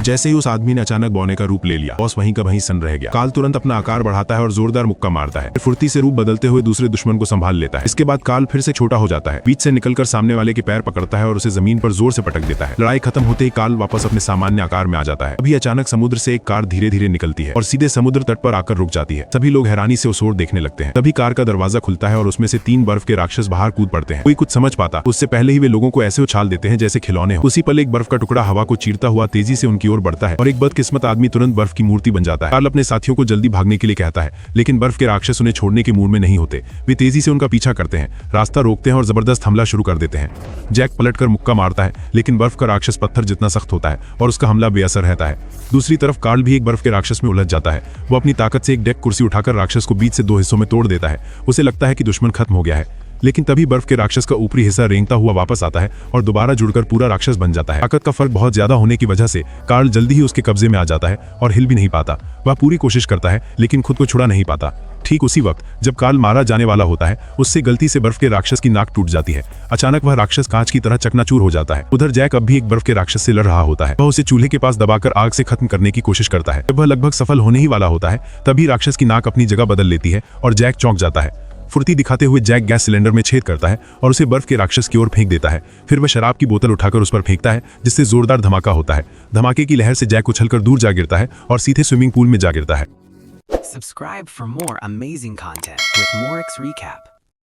जैसे ही उस आदमी ने अचानक बौने का रूप ले लिया, बॉस वहीं का वहीं सन रह गया। कार्ल तुरंत अपना आकार बढ़ाता है और जोरदार मुक्का मारता है। फुर्ती से रूप बदलते हुए दूसरे दुश्मन को संभाल लेता है। इसके बाद कार्ल फिर से छोटा हो जाता है, बीच से निकलकर सामने वाले के पैर पकड़ता है और उसे जमीन पर जोर से पटक देता है। लड़ाई खत्म होते ही कार्ल वापस अपने सामान्य आकार में आ जाता है। अभी अचानक समुद्र से एक कार धीरे धीरे निकलती है और सीधे समुद्र तट पर आकर रुक जाती है। सभी लोग हैरानी से उस ओर देखने लगते हैं। तभी कार का दरवाजा खुलता है और उसमें से 3 बर्फ के राक्षस बाहर कूद पड़ते हैं। कोई कुछ समझ पाता उससे पहले ही वे लोगों को ऐसे उछाल देते हैं जैसे खिलौने हो। उसी पल एक बर्फ का टुकड़ा हवा को चीरता हुआ तेजी से उनकी ओर बढ़ता है और एक बदकिस्मत आदमी तुरंत बर्फ की मूर्ति बन जाता है। कार्ल अपने साथियों को जल्दी भागने के लिए कहता है, लेकिन बर्फ के राक्षस उन्हें छोड़ने के मूड में नहीं होते। वे तेजी से उनका पीछा करते हैं, रास्ता रोकते हैं और जबरदस्त हमला शुरू कर देते हैं। जैक पलटकर मुक्का मारता है, लेकिन बर्फ का राक्षस पत्थर जितना सख्त होता है और उसका हमला बेअसर रहता है। दूसरी तरफ कार्ल भी एक बर्फ के राक्षस में उलझ जाता है। वो अपनी ताकत से एक डेक कुर्सी उठाकर राक्षस को बीच से 2 हिस्सों में तोड़ देता है। उसे लगता है कि दुश्मन खत्म हो गया है, लेकिन तभी बर्फ के राक्षस का ऊपरी हिस्सा रेंगता हुआ वापस आता है और दोबारा जुड़कर पूरा राक्षस बन जाता है। ताकत का फर्क बहुत ज्यादा होने की वजह से कार्ल जल्दी ही उसके कब्जे में आ जाता है और हिल भी नहीं पाता। वह पूरी कोशिश करता है लेकिन खुद को छुड़ा नहीं पाता। ठीक उसी वक्त जब कार्ल मारा जाने वाला होता है, उससे गलती से बर्फ के राक्षस की नाक टूट जाती है। अचानक वह राक्षस कांच की तरह चकनाचूर हो जाता है। उधर जैक अब भी एक बर्फ के राक्षस से लड़ रहा होता है। वह उसे चूल्हे के पास दबाकर आग से खत्म करने की कोशिश करता है। जब वह लगभग सफल होने ही वाला होता है, तभी राक्षस की नाक अपनी जगह बदल लेती है और जैक चौंक जाता है। फुर्ती दिखाते हुए जैक गैस सिलेंडर में छेद करता है और उसे बर्फ के राक्षस की ओर फेंक देता है। फिर वह शराब की बोतल उठाकर उस पर फेंकता है, जिससे जोरदार धमाका होता है। धमाके की लहर से जैक उछलकर दूर जा गिरता है और सीधे स्विमिंग पूल में जा गिरता है। Subscribe for more amazing content with Morix Recap.